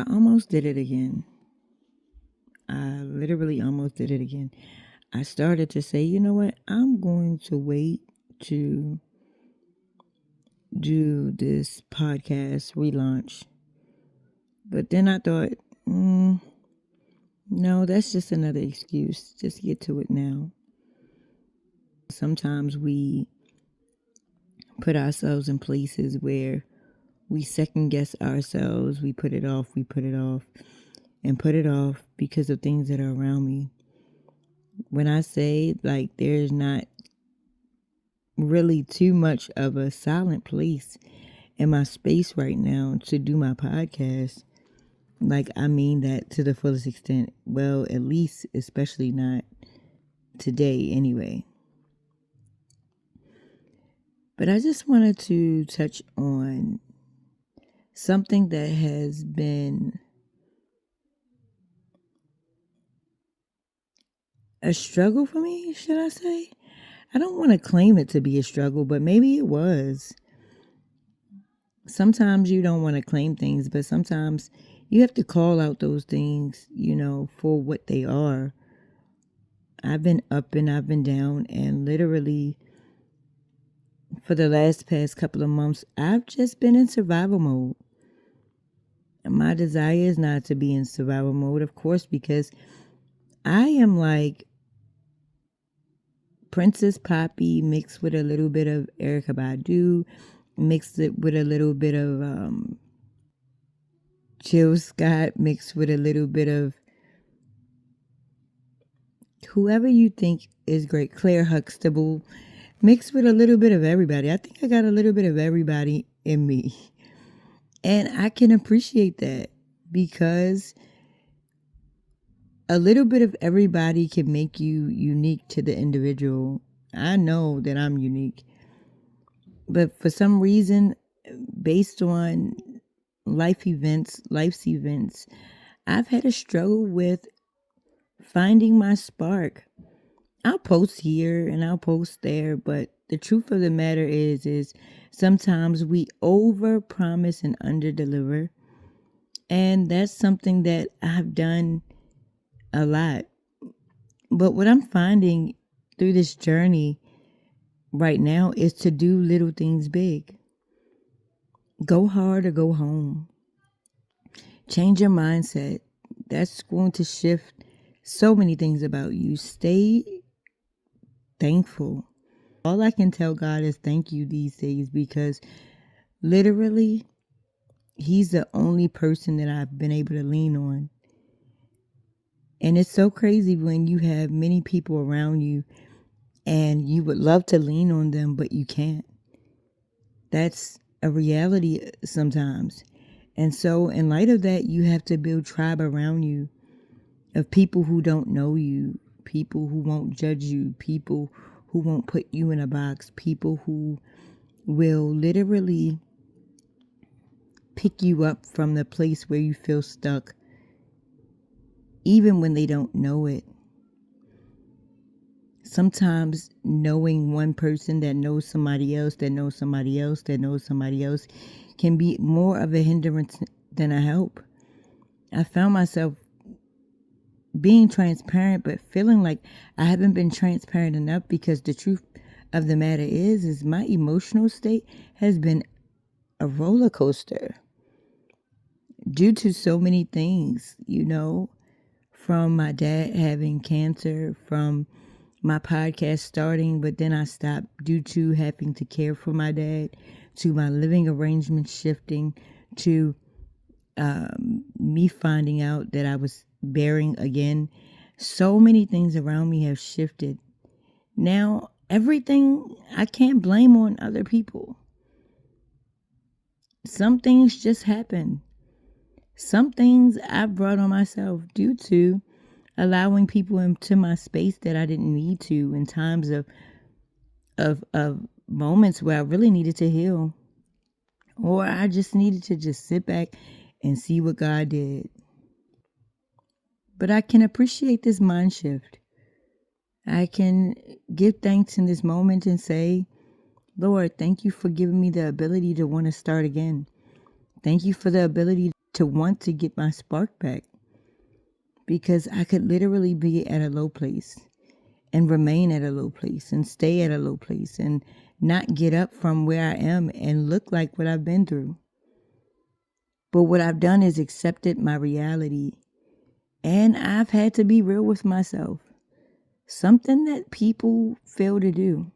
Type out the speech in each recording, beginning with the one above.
I almost did it again. I literally almost did it again. I started to say, you know what? I'm going to wait to do this podcast relaunch. But then I thought, no, that's just another excuse. Just get to it now. Sometimes we put ourselves in places where we second guess ourselves. We put it off, and put it off because of things that are around me. When I say, like, there's not really too much of a silent place in my space right now to do my podcast, like, I mean that to the fullest extent. Well, at least, especially not today anyway. But I just wanted to touch on something that has been a struggle for me, should I say? I don't want to claim it to be a struggle, but maybe it was. Sometimes you don't want to claim things, but sometimes you have to call out those things, for what they are. I've been up and I've been down, and literally for the past couple of months, I've just been in survival mode. My desire is not to be in survival mode, of course, because I am like Princess Poppy mixed with a little bit of Erykah Badu, mixed it with a little bit of Jill Scott, mixed with a little bit of whoever you think is great, Claire Huxtable, mixed with a little bit of everybody. I think I got a little bit of everybody in me. And I can appreciate that because a little bit of everybody can make you unique to the individual. I know that I'm unique. But for some reason, based on life's events, I've had a struggle with finding my spark. I'll post here and I'll post there, but the truth of the matter is sometimes we over promise and under deliver. And that's something that I've done a lot. But what I'm finding through this journey right now is to do little things big. Go hard or go home. Change your mindset. That's going to shift so many things about you. Stay thankful. All I can tell God is thank you these days because literally He's the only person that I've been able to lean on. And it's so crazy when you have many people around you and you would love to lean on them, but you can't. That's a reality sometimes. And so in light of that, you have to build tribe around you of people who don't know you, people who won't judge you, people who won't put you in a box, people who will literally pick you up from the place where you feel stuck, even when they don't know it. Sometimes knowing one person that knows somebody else, that knows somebody else, that knows somebody else can be more of a hindrance than a help. I found myself being transparent, but feeling like I haven't been transparent enough because the truth of the matter is my emotional state has been a roller coaster due to so many things, from my dad having cancer, from my podcast starting, but then I stopped due to having to care for my dad, to my living arrangements shifting, to me finding out that I was bearing again. So many things around me have shifted. Now, everything I can't blame on other people. Some things just happen. Some things I brought on myself due to allowing people into my space that I didn't need to in times of moments where I really needed to heal. Or I just needed to just sit back and see what God did. But I can appreciate this mind shift. I can give thanks in this moment and say, Lord, thank you for giving me the ability to want to start again. Thank you for the ability to want to get my spark back, because I could literally be at a low place and remain at a low place and stay at a low place and not get up from where I am and look like what I've been through. But what I've done is accepted my reality, and I've had to be real with myself. Something that people fail to do.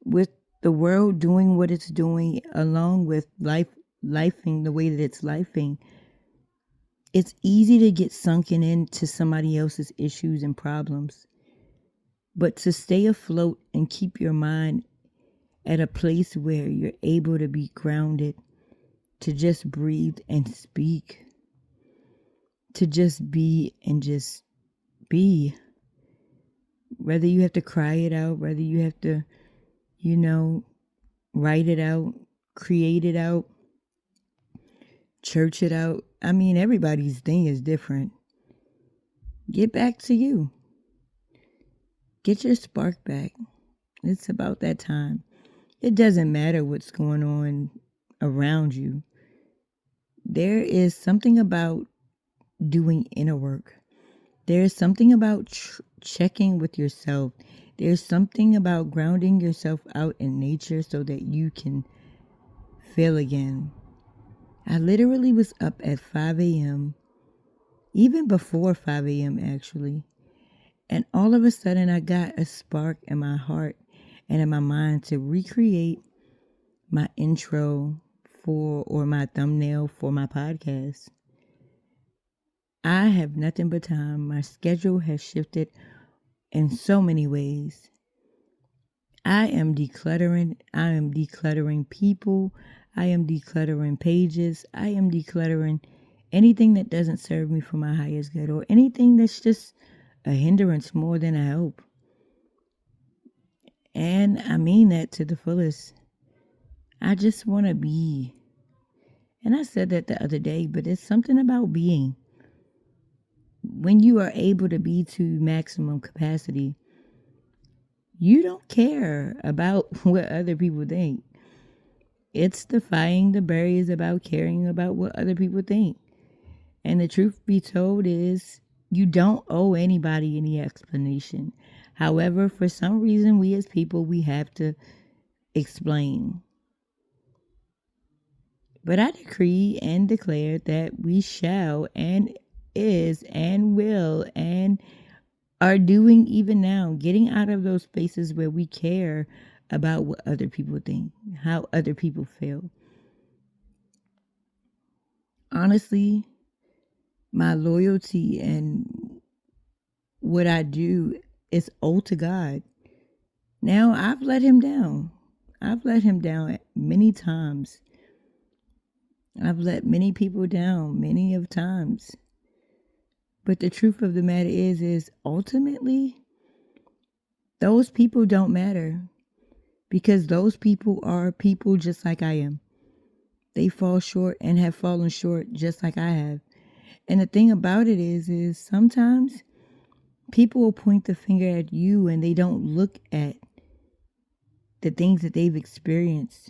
With the world doing what it's doing, along with lifing the way that it's lifing, it's easy to get sunken into somebody else's issues and problems. But to stay afloat and keep your mind at a place where you're able to be grounded, to just breathe and speak, to just be and just be. Whether you have to cry it out, whether you have to, write it out, create it out, church it out. I mean, everybody's thing is different. Get back to you. Get your spark back. It's about that time. It doesn't matter what's going on around you. There is something about doing inner work. There's something about checking with yourself. There's something about grounding yourself out in nature so that you can feel again. I literally was up at 5 a.m., even before 5 a.m. actually. And all of a sudden I got a spark in my heart and in my mind to recreate my intro or my thumbnail for my podcast. I have nothing but time. My schedule has shifted in so many ways. I am decluttering. I am decluttering people. I am decluttering pages. I am decluttering anything that doesn't serve me for my highest good, or anything that's just a hindrance more than a help. And I mean that to the fullest. I just want to be. And I said that the other day, but it's something about being. When you are able to be to maximum capacity, you don't care about what other people think. It's defying the barriers about caring about what other people think. And the truth be told is, you don't owe anybody any explanation. However, for some reason, we as people, we have to explain. But I decree and declare that we shall and is and will and are doing even now, getting out of those spaces where we care about what other people think, how other people feel. Honestly, my loyalty and what I do is owed to God. Now, I've let him down. I've let him down many times. I've let many people down many of times. But the truth of the matter is ultimately, those people don't matter, because those people are people just like I am. They fall short and have fallen short just like I have. And the thing about it is sometimes people will point the finger at you and they don't look at the things that they've experienced.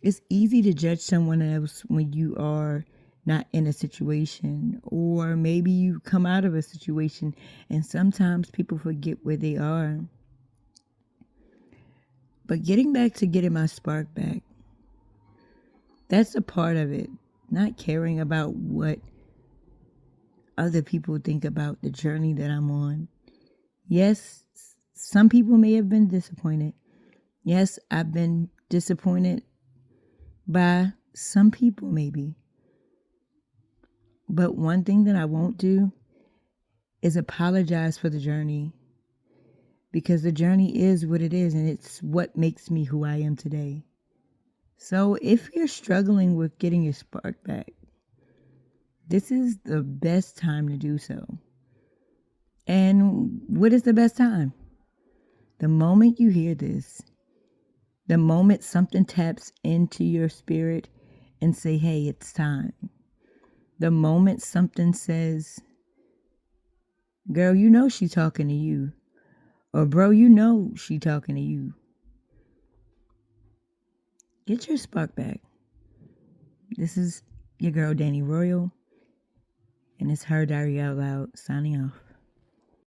It's easy to judge someone else when you are not in a situation, or maybe you come out of a situation, and sometimes people forget where they are. But getting back to getting my spark back, that's a part of it. Not caring about what other people think about the journey that I'm on. Yes, some people may have been disappointed. Yes, I've been disappointed by some people maybe. But one thing that I won't do is apologize for the journey, because the journey is what it is, and it's what makes me who I am today. So if you're struggling with getting your spark back, this is the best time to do so. And what is the best time? The moment you hear this, the moment something taps into your spirit and say, hey, it's time. The moment something says, girl, you know she talking to you. Or bro, you know she talking to you. Get your spark back. This is your girl Danny Royal, and it's Her Diary Out Loud signing off.